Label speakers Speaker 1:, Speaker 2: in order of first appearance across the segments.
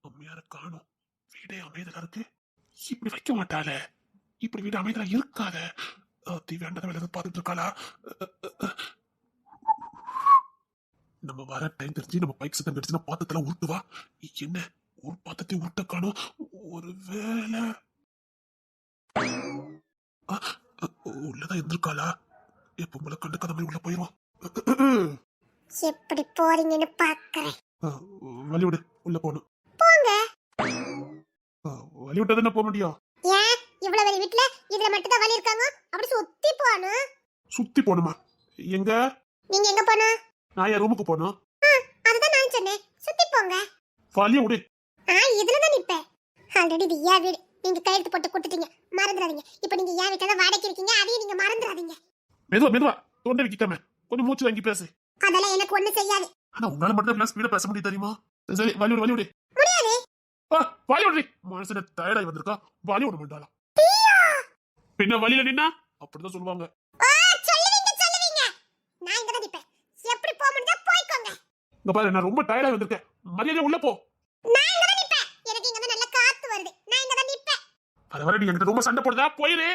Speaker 1: அம்மையார காணும். வீடே அமைதலா இருக்கு. இப்படி வைக்க மாட்டாளே. இப்படி வீடு அமைதலா இருக்காத. தீ வேண்டத வேலை பார்த்துட்டு இருக்காளா? நம்ம வர டைம் தெரிஞ்சு நம்ம பைக் சத்தம் கிடைச்சுன்னா பாத்தத்தெல்லாம் உருட்டுவா. என்ன ஒரு பாத்தத்தை உருட்ட காணும். ஒரு வேலை உள்ளதான் இருந்திருக்காளா? எப்ப கண்டுக்காத மாதிரி உள்ள போயிரும்.
Speaker 2: எப்படி போறீங்கன்னு பாக்குறேன்.
Speaker 1: வழி விடு, உள்ள போகணும்.
Speaker 2: போங்க.
Speaker 1: வழி விட்டா போக முடியும்.
Speaker 2: ஏன் இவ்வளவு பெரிய வீட்டுல இதுல மட்டும் தான் வழி இருக்காங்க? அப்படி சுத்தி போணும்.
Speaker 1: சுத்தி போணுமா? எங்க?
Speaker 2: நீங்க எங்க போணும்?
Speaker 1: நான் என் ரூமுக்கு போணும்.
Speaker 2: அதுதான் நான் சொன்னேன், சுத்தி போங்க.
Speaker 1: வழிய விடு.
Speaker 2: இதுலதான் நிப்பேன். ஆல்ரெடி இது ஏன் வீடு, நீங்க கையெழுத்து போட்டு கொடுத்துட்டீங்க, மறந்துடாதீங்க. இப்ப நீங்க ஏன் வீட்டுல வாடகைக்கு இருக்கீங்க, அதையும் நீங்க மறந்துடாதீங்க.
Speaker 1: மெதுவா மெதுவா, தொண்டை வைக்காம கொஞ்சம் மூச்சு வாங்கி பேசு.
Speaker 2: அதெல்லாம் எனக்கு ஒண்ணு செய்யாது.
Speaker 1: ஆனா உன்னால மட்டும் தான் ஸ்பீடா பேச முடியும் தெரியுமா? சரி வழி விடு, வழி விடு.
Speaker 2: முடியாது.
Speaker 1: வழி விடு. மனசுல டயர்டாகி வந்திருக்கா, வழி விட மாட்டாளா? பின்ன வழியில நின்னா அப்படிதான் சொல்லுவாங்க.
Speaker 2: சொல்லுவீங்க. நான் இங்க தான் நிப்பேன். எப்படி போக முடிஞ்சா போய்க்கோங்க.
Speaker 1: இங்க பாரு, நான் ரொம்ப டயர்டாகி வந்திருக்கேன். மரியாதை உள்ள போ.
Speaker 2: நான் இங்க தான் நிப்பேன். எனக்கு இங்க தான் நல்ல காத்து வருது. நான் இங்க தான் நிப்பேன்.
Speaker 1: வர நீ என்கிட்ட ரொம்ப சண்டை போடுதா? போயிரு.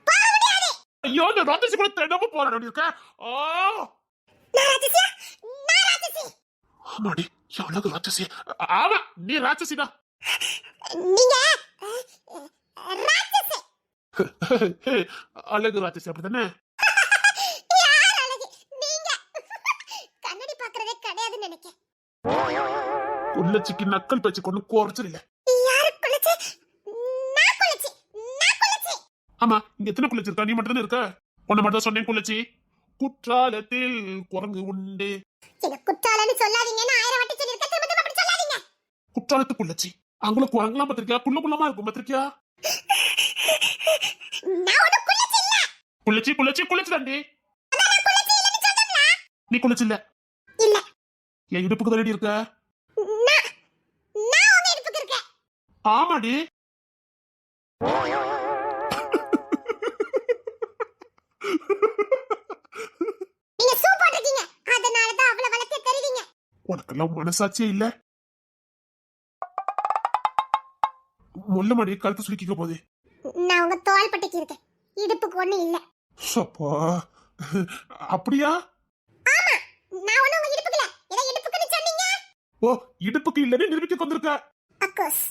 Speaker 2: போக முடியாது.
Speaker 1: ஐயோ, இந்த ராட்சசி கூட தேடாம போராடி இருக்க.
Speaker 2: நான் ராட்சசியா? நான் ராட்சசி.
Speaker 1: ஆமாடி, எவ்வளவு ராட்சசி. ஆமா, நீ ராட்சசிதான்.
Speaker 2: நீங்க ராட்சசி.
Speaker 1: அழகு ராட்சசி அப்படித்தானே?
Speaker 2: யார் அழகு? நீங்க கண்ணாடி பாக்குறதே கிடையாதுன்னு நினைக்கிறேன்.
Speaker 1: குள்ளச்சிக்கு நக்கல் பேச்சு கொண்டு குறைச்சிடல.
Speaker 2: யாரு குள்ளச்சி? நான் குள்ளச்சி. நான் குள்ளச்சி.
Speaker 1: ஆமா, இங்க எத்தனை குள்ளச்சி இருக்கா? நீ மட்டும் தானே இருக்க. உன்னை மட்டும் தான் சொன்னேன் குள்ளச்சி. குற்றாலத்தில் குரங்கு உண்டு.
Speaker 2: என்ன குற்றாலன்னு சொல்லாதீங்கன்னு 1000 வாட்டி சொல்லிருக்கேன். திரும்ப திரும்ப அப்படி சொல்லாதீங்க.
Speaker 1: குற்றாலத்து குள்ளச்சி. அங்குள்ள குரங்குலாம் பத்திரிக்கா? குள்ளமா இருக்கும் பத்திரிக்கா?
Speaker 2: நான் ஒரு குள்ளச்சி இல்ல.
Speaker 1: குள்ளச்சி குள்ளச்சி குள்ளச்சி தாண்டி.
Speaker 2: நான் குள்ளச்சி இல்லன்னு சொன்னேன்ல.
Speaker 1: நீ குள்ளச்சி இல்ல.
Speaker 2: இல்ல.
Speaker 1: என் இடுப்புக்கு தான் இருக்க.
Speaker 2: நான் உங்க இடுப்புக்கு இருக்கேன்.
Speaker 1: ஆமாடி.
Speaker 2: நீங்க சூ போட்டுருக்கீங்க. அதனால தான் அவ்வளவு வளர்த்து தெரியுங்க.
Speaker 1: உனக்கெல்லாம் மனசாட்சியே இல்ல. முள்ள மாடி கழுத்து சுருக்கிக்க போதே.
Speaker 2: நான் உங்க தோள் பட்டைக்கு இருக்கேன். இடுப்புக்கு ஒண்ணு இல்ல.
Speaker 1: அப்பா, அப்படியா?
Speaker 2: ஆமா, நான் ஒண்ணு உங்க இடுப்புக்கு இல்ல. ஏதோ இடுப்புக்குன்னு சொன்னீங்க.
Speaker 1: ஓ, இடுப்புக்கு இல்லன்னு நிரூபிக்க வந்திருக்க.
Speaker 2: அக்கோஸ்.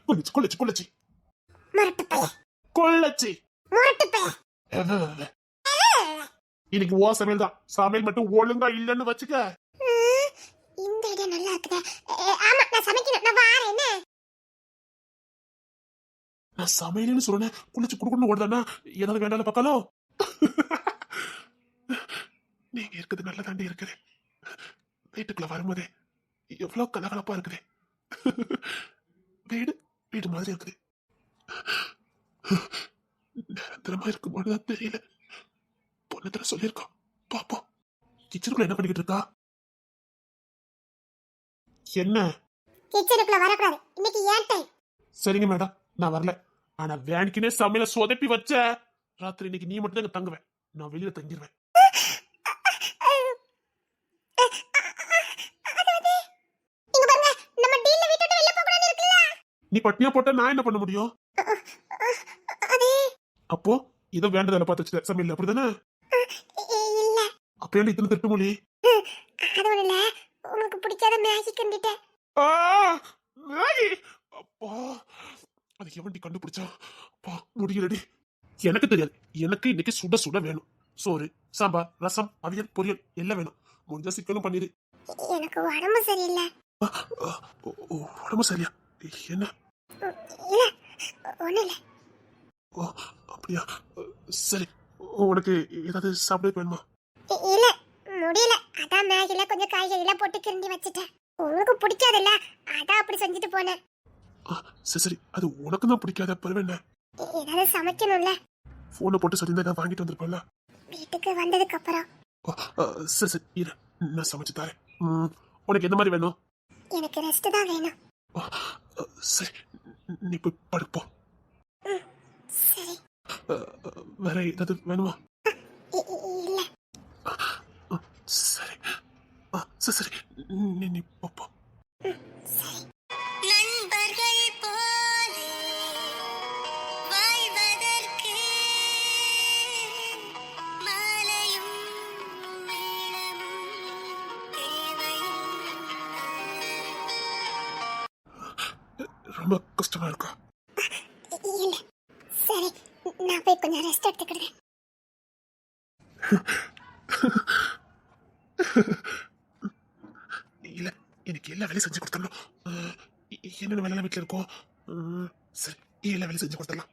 Speaker 1: குள்ளச்சி குள்ளச்சி குள்ளச்சி.
Speaker 2: முரட்டு பைய.
Speaker 1: குள்ளச்சி.
Speaker 2: முரட்டு பைய.
Speaker 1: இன்னைக்கு ஓ சமையல் தான். சமையல் மட்டும் ஒழுங்கா இல்லன்னு வச்சுக்க.
Speaker 2: இந்த ஐடியா நல்லா இருக்குதே. ஆமா, நான் சமைக்கணும். நான் வாரேன். என்ன?
Speaker 1: நான் சமையல்னு சொல்றேன், குளிச்சு குடுக்கணும் ஓடுதானா? ஏதாவது வேண்டாம் பார்க்கலோ. நீங்க இருக்குது நல்ல தாண்டி இருக்குது. வீட்டுக்குள்ள வரும்போதே எவ்வளவு கலகலப்பா இருக்குது. வீடு வீடு மாதிரி இருக்குது. நிரந்தரமா இருக்கும்போதுதான் தெரியல. பொண்ணு சொல்லியிருக்கோம். பாப்போம். கிச்சனுக்குள்ள என்ன பண்ணிக்கிட்டு இருக்கா? என்ன?
Speaker 2: கிச்சனுக்குள்ள வரக்கூடாது. இன்னைக்கு ஏன் டைம்.
Speaker 1: சரிங்க மேடம், நான் வரல. ஆனா வேன்கினே சமையல சொதப்பி வச்ச ராத்திரி இன்னைக்கு நீ மட்டும் தான் தங்குவேன். நான் வெளியில தங்கிடுவேன். நீ பட்டினியா போட்ட நான் என்ன பண்ண முடியும்? அப்போ இதோ வேண்டதில்ல பார்த்து வச்சுட்ட சமையல் அப்படிதானே? அப்ப ஏன் இத்தனை திட்டு மொழி?
Speaker 2: அது ஒண்ணு இல்ல, உங்களுக்கு பிடிக்காத மேகி கண்டிட்டேன்.
Speaker 1: மேகி? அப்பா, அது எவன்டி கண்டுபிடிச்சா? அப்பா முடியலடி. எனக்கு தெரியாது. எனக்கு இன்னைக்கு சுட சுட வேணும். சோறு, சாம்பார், ரசம், அவியல், பொரியல் எல்லாம் வேணும். முடிஞ்ச சிக்கனும் பண்ணிடு.
Speaker 2: எனக்கு உடம்பு சரியில்லை.
Speaker 1: உடம்பு சரியா? என்ன?
Speaker 2: இல்ல, ஒண்ணு இல்ல.
Speaker 1: ஓ, அப்படியா? சரி, உனக்கு ஏதாவது சாப்பிட வேணுமா?
Speaker 2: இல்ல, முடியல. அதான் மேகில கொஞ்சம் காய்கறிலாம் போட்டு கிண்டி வச்சிட்டேன். உங்களுக்கு பிடிக்காதுல்ல, அதான் அப்படி செஞ்சுட்டு போனேன்.
Speaker 1: சரி, அது உனக்கு தான் பிடிக்காத பரவாயில்ல.
Speaker 2: ஏதாவது சமைக்கணும்ல.
Speaker 1: போனை போட்டு சொல்லியிருந்தா ஏதாவது வாங்கிட்டு வந்திருப்பல.
Speaker 2: வீட்டுக்கு வந்ததுக்கு அப்புறம்.
Speaker 1: சரி இரு, நான் சமைச்சு தரேன். உனக்கு எந்த மாதிரி வேணும்?
Speaker 2: எனக்கு ரெஸ்ட் தான் வேணும்.
Speaker 1: சரி, நீ போய் படுப்போம்.
Speaker 2: சரி.
Speaker 1: வேற ஏதாவது வேணுமா?
Speaker 2: இல்ல.
Speaker 1: சரி சரி, நீ போ. ரொம்ப கஷ்டமா இருக்கா?
Speaker 2: இல்ல சரி, நான் போய் கொஞ்சம் ரெஸ்ட் எடுத்துக்கிறேன்.
Speaker 1: இல்ல, எனக்கு எல்லா வேலையும் செஞ்சு கொடுத்துடணும். என்னென்ன வேலை வீட்டுல இருக்கோம்? சரி, எல்லா வேலையும் செஞ்சு கொடுத்துடலாம்.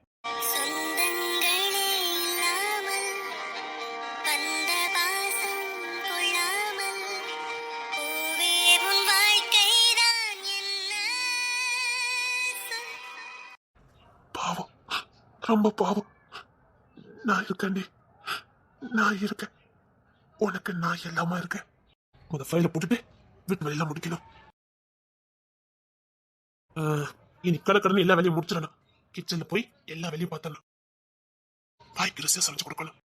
Speaker 1: பாவம், ரொம்ப பாவம். நான் இருக்கேன்டி, நான் இருக்கேன். உனக்கு நான் எல்லாமா இருக்கேன். முத ஃபைல போட்டுட்டு வீட்டு வேலையெல்லாம் முடிக்கணும். இனி கடற்கடன்னு எல்லா வேலையும் முடிச்சிடணும். கிச்சன்ல போய் எல்லா வேலையும் பார்த்தணும். பாய்க்கு ருசியா சமைச்சு கொடுக்கணும்.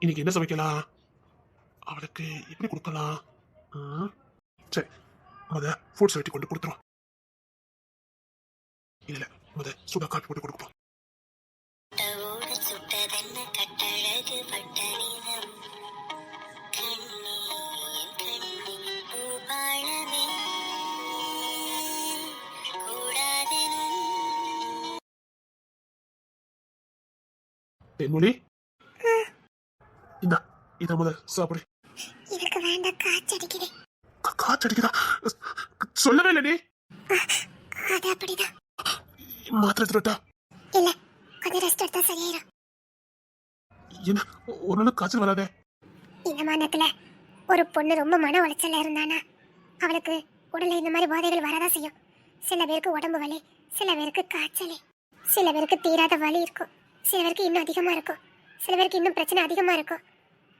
Speaker 1: இன்னைக்கு என்ன சமைக்கலாம்? அவளுக்கு எப்படி கொடுக்கலாம்? சரி, முத ஃப்ரூட்ஸ் வெட்டி கொண்டு கொடுத்துருவோம். இல்ல, முத சுடா காப்பி போட்டு கொடுப்போம். தென்மொழி, இந்தா இத முத சாப்பிடு.
Speaker 2: எனக்கு வேண்டாம், காய்ச்சடிக்குது.
Speaker 1: காய்ச்சடிக்குதா? சொல்லவே இல்லை நீ.
Speaker 2: அது அப்படிதான்.
Speaker 1: மாத்திரை தரட்டா?
Speaker 2: இல்ல, கொஞ்சம் ரெஸ்ட் எடுத்தா சரியாயிரும்.
Speaker 1: என்ன ஒரு நாள் காய்ச்சல் வராதே?
Speaker 2: இந்த மாநிலத்துல ஒரு பொண்ணு ரொம்ப மன உளைச்சல்ல இருந்தானா அவளுக்கு உடல்ல இந்த மாதிரி போதைகள் வரதான் செய்யும். சில பேருக்கு உடம்பு வலி, சில பேருக்கு காய்ச்சல், சில பேருக்கு தீராத வலி இருக்கும், சில பேருக்கு இன்னும் அதிகமா இருக்கும், சில பேருக்கு இன்னும் பிரச்சனை அதிகமா இருக்கும்.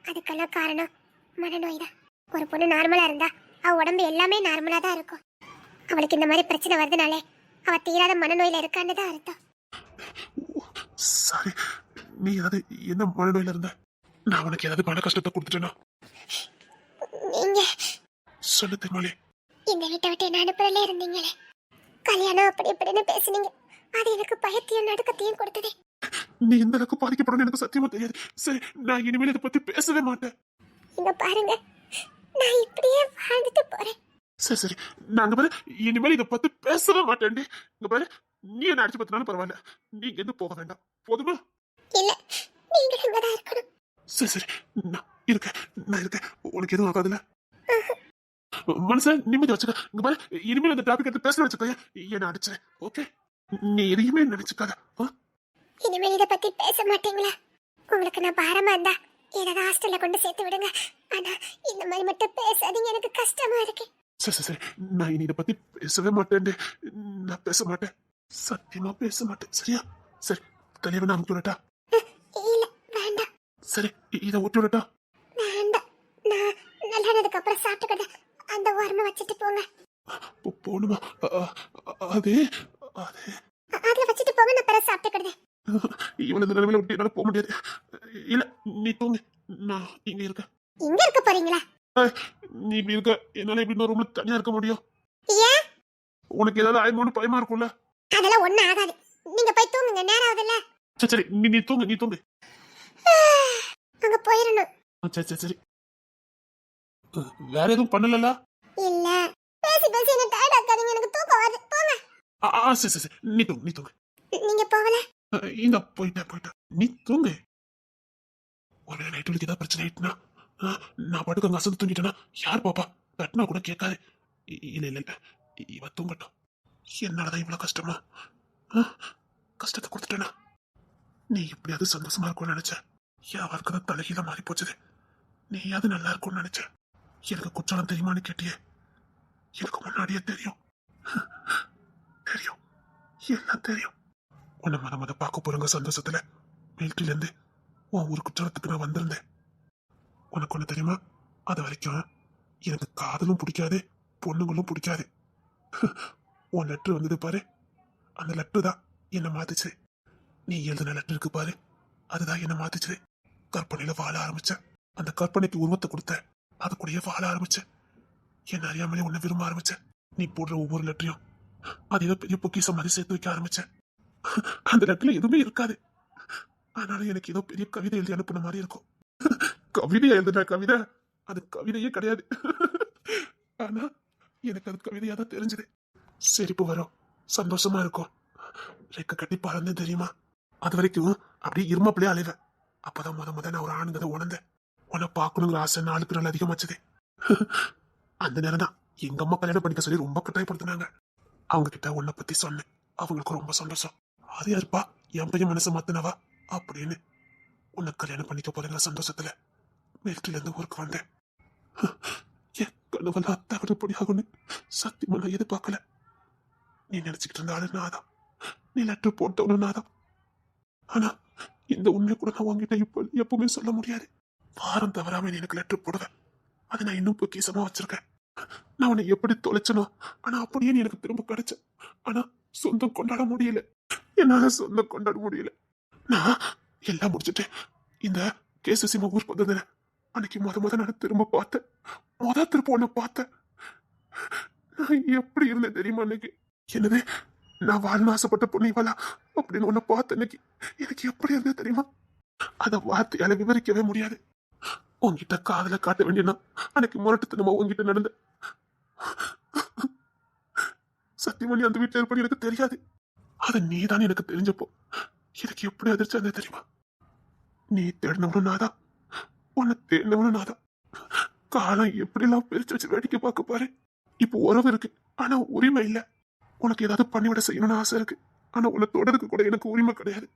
Speaker 2: அதுக்கெல்லாம் காரணம் மனநோய் தான். ஒரு பொண்ணு நார்மலா இருந்தா அவ உடம்பு எல்லாமே நார்மலா தான் இருக்கும். அவளுக்கு இந்த மாதிரி பிரச்சனை வருதுனாலே அவ தீராத மனநோயில இருக்கான்னு தான் அர்த்தம்.
Speaker 1: சாரி, நீ ஏதாவது என்ன மனநோயில இருந்த? நான் உனக்கு ஏதாவது பண கஷ்டத்தை கொடுத்துட்டேனா?
Speaker 2: நீங்க
Speaker 1: சொல்லு தென்மொழி.
Speaker 2: இந்த வீட்டை விட்டு என்ன அனுப்புறலே இருந்தீங்களே, கல்யாணம் அப்படி இப்படின்னு பேசுனீங்க. அது எனக்கு பயத்தையும் நடுக்கத்தையும் கொடுத்ததே.
Speaker 1: நீ இந்த அளவுக்கு பாதிக்கப்படும் எனக்கு சத்தியமா தெரியாது. சரி, நான் இனிமேல் இதை பத்தி பேசவே மாட்டேன்.
Speaker 2: இங்க பாருங்க, நான் இப்படியே வாழ்ந்துட்டு போறேன்.
Speaker 1: சரி சரி, நான் அங்க பாரு, இனிமேல் இதை பத்தி பேசவே மாட்டேன். இங்க பாரு, நீ என்ன அடிச்சு பத்தினாலும் பரவாயில்ல, நீங்க எது போக வேண்டாம், போதுமா?
Speaker 2: இல்ல, நீங்க இங்கதான் இருக்கணும்.
Speaker 1: சரி சரி, நான் இருக்கேன். உனக்கு எதுவும் ஆகாதுல்ல? மனச நிம்மதி வச்சுக்க. இங்க பாரு, இனிமேல் அந்த டாபிக் எடுத்து பேசணும் வச்சுக்கோங்க, என்ன அடிச்சேன். ஓகே, நீ எதையுமே நினைச்சுக்காத.
Speaker 2: இனிமேல் இதை பத்தி பேச மாட்டீங்களா? உங்களுக்கு நான் பாரமா இருந்தா ஏதாவது ஹாஸ்டல்ல கொண்டு சேர்த்து விடுங்க. ஆனா இந்த மாதிரி மட்டும் பேசாதீங்க, எனக்கு கஷ்டமா இருக்கு.
Speaker 1: சரி சரி, நான் இனி இதை பத்தி பேசவே மாட்டேன். நான் பேச மாட்டேன், சத்தியமா பேச மாட்டேன். சரியா? சரி, தலைவன் நான் அமுக்கி விடட்டா?
Speaker 2: இல்ல வேண்டாம்.
Speaker 1: சரி, இதை ஊட்டி விடட்டா?
Speaker 2: வேண்டாம், நான் நல்லானதுக்கு அப்புறம் சாப்பிட்டுக்கிட்டேன். அந்த ஓரமா வச்சுட்டு போங்க.
Speaker 1: போகணுமா? அது அது
Speaker 2: அதுல வச்சுட்டு போங்க, நான் பிறகு சாப்பிட்டுக்கிட்டேன்.
Speaker 1: இவன் இந்த நிலைமையில விட்டு என்னால போக முடியாது. இல்ல, நீ தூங்கு, நான் இங்க இருக்கேன்.
Speaker 2: இங்க இருக்க போறீங்களா?
Speaker 1: நீ இப்படி இருக்க, என்னால இப்படி இன்னொரு ரூம்ல தனியா இருக்க முடியும்?
Speaker 2: ஏன்?
Speaker 1: உனக்கு ஏதாவது ஆயிடுமோன்னு பயமா இருக்கும்ல?
Speaker 2: அதெல்லாம் ஒண்ணும் ஆகாது, நீங்க போய் தூங்குங்க, நேரம் ஆகுதுல்ல.
Speaker 1: சரி சரி, நீ தூங்கு.
Speaker 2: அங்க போயிடணும்.
Speaker 1: சரி சரி சரி, வேற எதுவும் பண்ணல?
Speaker 2: இல்ல, பேசி பேசி என்ன டயர்ட் ஆக்காதீங்க, எனக்கு தூக்கம் வருது. போங்க.
Speaker 1: சரி சரி சரி, நீ தூங்கு.
Speaker 2: நீங்க போகல?
Speaker 1: இந்த போயிட்டேன். நீ தூங்கு. ஒருவேளை நைட்டு வலிக்கு ஏதாவது பிரச்சனை ஆயிட்டுனா, நான் பாட்டுக்கு அங்க அசந்து தூங்கிட்டேன்னா யார் பாப்பா? தட்டினா கூட கேட்காது. இல்ல, இவ தூங்கட்டும். என்னாலதான் இவ்வளவு கஷ்டமா? கஷ்டத்தை கொடுத்துட்டேனா? நீ எப்படியாவது சந்தோஷமா இருக்கும்னு நினைச்ச. என் வாழ்க்கை தான் தலைகீழ மாறி போச்சுது. நீயாவது நல்லா இருக்கும்னு நினைச்ச. எனக்கு குற்றம் தெரியுமான்னு கேட்டியே, எனக்கு முன்னாடியே தெரியும். எல்லாம் தெரியும். உன்னை மத பார்க்க போறங்க சந்தோஷத்துல மிலிட்டரியில இருந்து உன் ஊருக்கு குற்றாலத்துக்கு நான் வந்திருந்தேன். உனக்கு ஒண்ணு தெரியுமா? அது வரைக்கும் எனக்கு காதலும் பிடிக்காது, பொண்ணுங்களும் பிடிக்காது. உன் லெட்டர் வந்தது பாரு, அந்த லெட்டர் தான் என்ன மாத்துச்சு. நீ எழுதின லெட்டர் இருக்கு பாரு, அதுதான் என்ன மாத்துச்சு. கற்பனையில வாழ ஆரம்பிச்சேன். அந்த கற்பனைக்கு உருவத்தை கொடுத்த, அது கூடயே வாழ ஆரம்பிச்சேன். என்ன அறியாமலே உன்னை விரும்ப ஆரம்பிச்சேன். நீ போடுற ஒவ்வொரு லெட்டரையும் அது ஏதோ பெரிய பொக்கிஷம் மாதிரி சேர்த்து வைக்க ஆரம்பிச்சேன். அந்த லெட்டர்ல எதுவுமே இருக்காது, ஆனாலும் எனக்கு ஏதோ பெரிய கவிதை எழுதி அனுப்புன மாதிரி இருக்கும். கவிதை எழுதுன கவிதை அது கவிதையே கிடையாது. ஆனா எனக்கு அது கவிதையா தான் தெரிஞ்சது. சிரிப்பு வரும், சந்தோஷமா இருக்கும். ரெக்க கட்டி பறந்தேன் தெரியுமா? அது வரைக்கும் அப்படியே இருமப்பிலே அலைவேன். அப்பதான் முத நான் ஒரு ஆணுங்கதை உணர்ந்தேன். உன்னை பார்க்கணுங்கிற ஆசை நாளுக்கு நாள் அதிகமாச்சது. அந்த நேரம் தான் எங்க அம்மா கல்யாணம் பண்ணிக்க சொல்லி ரொம்ப கட்டாயப்படுத்தினாங்க. அவங்க கிட்ட உன்னை பத்தி சொன்னேன். அவங்களுக்கு ரொம்ப சந்தோஷம். அது யாருப்பா என் பையன் மனசை மாத்தினவா அப்படின்னு. உன்னை கல்யாணம் பண்ணிக்க போறேங்கிற சந்தோஷத்துல மிலிட்டரில இருந்து ஊருக்கு வந்தேன். என் கனவெல்லாம் தகடுபடி ஆகும்னு சத்தியமா நான் எதிர்பார்க்கல. நீ நினைச்சுக்கிட்டு இருந்த ஆளு நாதான், நீ லெட்டர் போட்டவனு நாதான். ஆனா இந்த உண்மை கூட நான் உங்ககிட்ட இப்ப எப்பவுமே சொல்ல முடியாது. வாரம் தவறாம நீ எனக்கு லெட்டர் போடுவேன். அதை நான் இன்னும் பொக்கிஷமா வச்சிருக்கேன். நான் உன்னை எப்படி தொலைச்சனோ ஆனா அப்படியே நீ எனக்கு திரும்ப கிடைச்ச. ஆனா சொந்தம் கொண்டாட முடியல. என்னால சொந்தம் கொண்டாட முடியல. நான் எல்லாம் முடிச்சுட்டு இந்த கேசசிமா ஊர் வந்ததுல அன்னைக்கு முத நான் திரும்ப பார்த்தேன். திரும்ப உன்னை பார்த்தேன். நான் எப்படி இருந்தேன் தெரியுமா அன்னைக்கு? என்னது, நான் வாழ்ந்து ஆசைப்பட்ட பொண்ணு இவளா அப்படின்னு உன்னை பார்த்த அன்னைக்கு எனக்கு எப்படி இருந்தது தெரியுமா? அத வார்த்தையால விவரிக்கவே முடியாது. உன்கிட்ட காதல காட்ட வேண்டியனா அன்னைக்கு முரட்டுத்தனமா உன்கிட்ட நடந்த. சத்தியமா நீ அந்த வீட்டுல இருப்பது எனக்கு தெரியாது. அது நீதான் எனக்கு தெரிஞ்சப்போ எனக்கு எப்படி அதிர்ச்சி இருந்தது தெரியுமா? நீ தேடினவனும் நாதான், உன்னை தேடினவனும் நாதான். காலம் எப்படிலாம் பிரிச்சு வச்சு வேடிக்கை பார்க்க பாரு. இப்போ உறவு இருக்கு ஆனா உரிமை இல்ல. உனக்கு ஏதாவது பண்ணிவிட செய்யணும்னு ஆசை இருக்கு ஆனா உன்னை தொடருக்கு கூட எனக்கு உரிமை கிடையாது.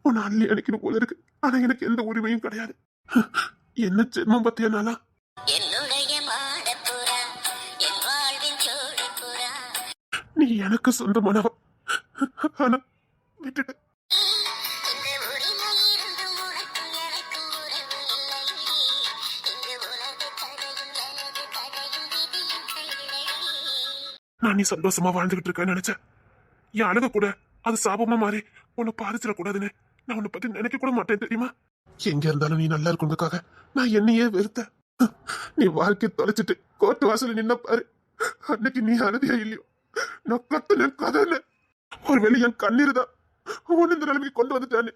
Speaker 1: உன்னை அள்ளி அணைக்கணும் போல இருக்கு ஆனா எனக்கு எந்த உரிமையும் கிடையாது. என்ன ஜென்மம் பத்தியனாலா? நீ எனக்கு சொந்தமானவ ஆனா விட்டுட்டு. நான் நீ சந்தோஷமா வாழ்ந்துகிட்டு இருக்கேன்னு நினைச்சேன். என் அழுக கூட அது சாபமா மாறி உன்னை பாதிச்சிடக்கூடாதுன்னு நான் உன்னை பத்தி நினைக்க கூட மாட்டேன் தெரியுமா? எங்க இருந்தாலும் நீ நல்லா இருக்கணுக்காக நான் என்னையே வெறுத்தேன். நீ வாழ்க்கை தொலைச்சிட்டு கோர்ட்டு வாசல நின்ன பாரு. அன்னைக்கு நீ அழுதியா இல்லையோ நான் கத்துன கதை. ஒருவேளை என் கண்ணீர் தான் உன்னை இந்த நிலைமைக்கு கொண்டு வந்துட்டானே.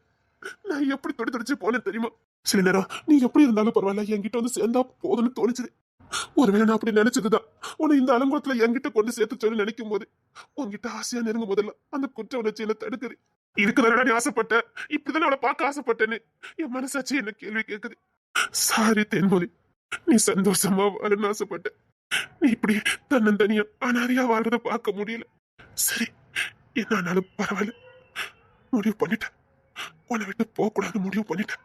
Speaker 1: நான் எப்படி துடிச்சு போனேன் தெரியுமா? சில நேரம் நீ எப்படி இருந்தாலும் பரவாயில்ல என்கிட்ட வந்து சேர்ந்தா போதும்னு தோணுச்சுது. ஒருவேளை நான் அப்படி நினைச்சதுதான் உன்னை இந்த அலங்கோலத்துல என்கிட்ட கொண்டு சேர்த்து சொல்லி நினைக்கும் போது உன்கிட்ட ஆசையா நெருங்கும் போதெல்லாம் அந்த குற்ற உணர்ச்சியில தடுக்குது. இருக்குதானடா நீ ஆசைப்பட்ட, இப்படிதான் அவளை பார்க்க ஆசைப்பட்டேன்னு என் மனசாட்சி என்ன கேள்வி கேட்குது. சாரி தென்மொழி, நீ சந்தோஷமா வாழன்னு ஆசைப்பட்ட. நீ இப்படி தன்னந்தனியா அனாதையா வாழ்றத பார்க்க முடியல. சரி, என்னாலும் பரவாயில்ல, முடிவு பண்ணிட்டேன். உன்னை விட்டு போக கூடாது முடிவு பண்ணிட்டேன்.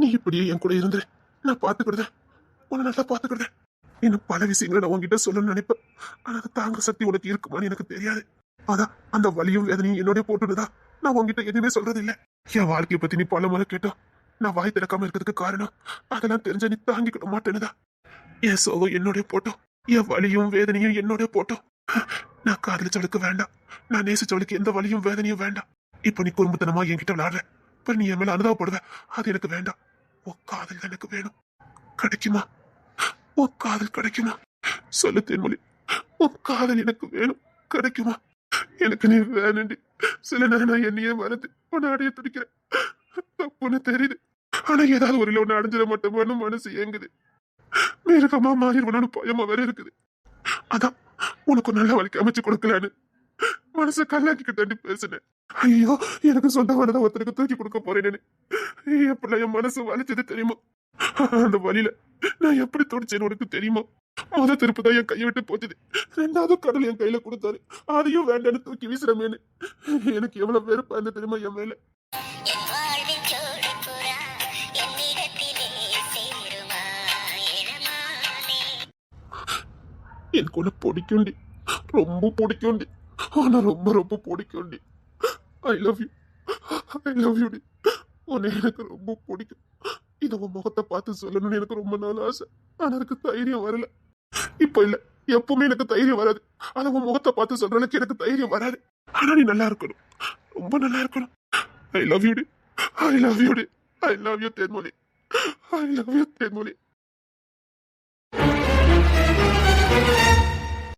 Speaker 1: நீ இப்படியே என் கூட இருந்து நான் பாத்துக்கிடுதேன், உன்னை நல்லா பாத்துக்கிடுதேன். இன்னும் பல விஷயங்களை நான் உன்கிட்ட சொல்லணும்னு நினைப்பேன். ஆனா அது தாங்குற சக்தி உனக்கு இருக்குமான்னு எனக்கு தெரியாது. அதான் அந்த வலியும் வேதனையும் என்னோட போட்டுடுதா நான் உன்கிட்ட எதுவுமே சொல்றது இல்ல. என் வாழ்க்கையை பத்தி நீ பல முறை கேட்டோம். நான் வாய் திறக்காம இருக்கிறதுக்கு காரணம் அதெல்லாம் தெரிஞ்ச நீ தாங்கிக்கிட மாட்டேன்னுதா. என் சோகம் என்னோட போட்டோம், என் வலியும் வேதனையும் என்னோட போட்டோம். நான் காதலிச்சவளுக்கு வேண்டாம், நான் நேசிச்சவளுக்கு எந்த வலியும் வேதனையும் வேண்டாம். இப்ப நீ குடும்பத்தனமா என்கிட்ட விளையாடுற, இப்ப நீ என் மேல அனுதாபப்படுவ, அது எனக்கு வேண்டாம். உன் காதல் எனக்கு வேணும். கிடைக்குமா? உன் காதல் கிடைக்குமா? சொல்லு தேன்மொழி, உன் காதல் எனக்கு வேணும். கிடைக்குமா? எனக்கு நீ வேணுண்டி. சில நேரம் நான் என்னையே மறந்து உன்னை அடைய துடிக்கிறேன். தப்புன்னு தெரியுது. ஆனா ஏதாவது ஒரு ஒண்ணு அடைஞ்சிட மாட்டோம்னு மனசு ஏங்குது. மிருகமா மாறிடுவனு பயமா வேற இருக்குது. அதான் உனக்கு நல்ல வழிக்கு அமைச்சு கொடுக்கலான்னு மனசை கல்லாக்கிட்டு தாண்டி பேசினேன். ஐயோ, எனக்கு சொந்தமானதை ஒருத்தருக்கு தூக்கி கொடுக்க போறேன்னு எப்படி என் மனசு வலிச்சது தெரியுமா? அந்த வழியில நான் எப்படி துடிச்சேன்னு உனக்கு தெரியுமா? முத திருப்பு தான் என் கையை விட்டு போச்சுது. ரெண்டாவது கடல் என் கையில கொடுத்தாரு, அதையும் வேண்டான்னு தூக்கி வீசுறமேனு எனக்கு எவ்வளவு வெறுப்பா இருந்த தெரியுமா என் மேல? எனக்கு உன்னை பிடிக்கும்டி, ரொம்ப பிடிக்கும்டி. ஆனா ரொம்ப ரொம்ப பிடிக்கும்டி. I love you, I love you டி. உன்னை எனக்கு ரொம்ப பிடிக்கும். இதை உன் முகத்தை பார்த்து சொல்லணும்னு எனக்கு ரொம்ப நாள் ஆசை. ஆனா எனக்கு தைரியம் வரல. இப்ப இல்ல, எப்பவுமே எனக்கு தைரியம் வராது. ஆனா உன் முகத்தை பார்த்து சொல்றதுக்கு எனக்கு தைரியம் வராது. ஆனா நீ நல்லா இருக்கணும், ரொம்ப நல்லா இருக்கணும். ஐ லவ் யூ டி, ஐ லவ் யூ டி, I love you Thenmozhi, I love you Thenmozhi.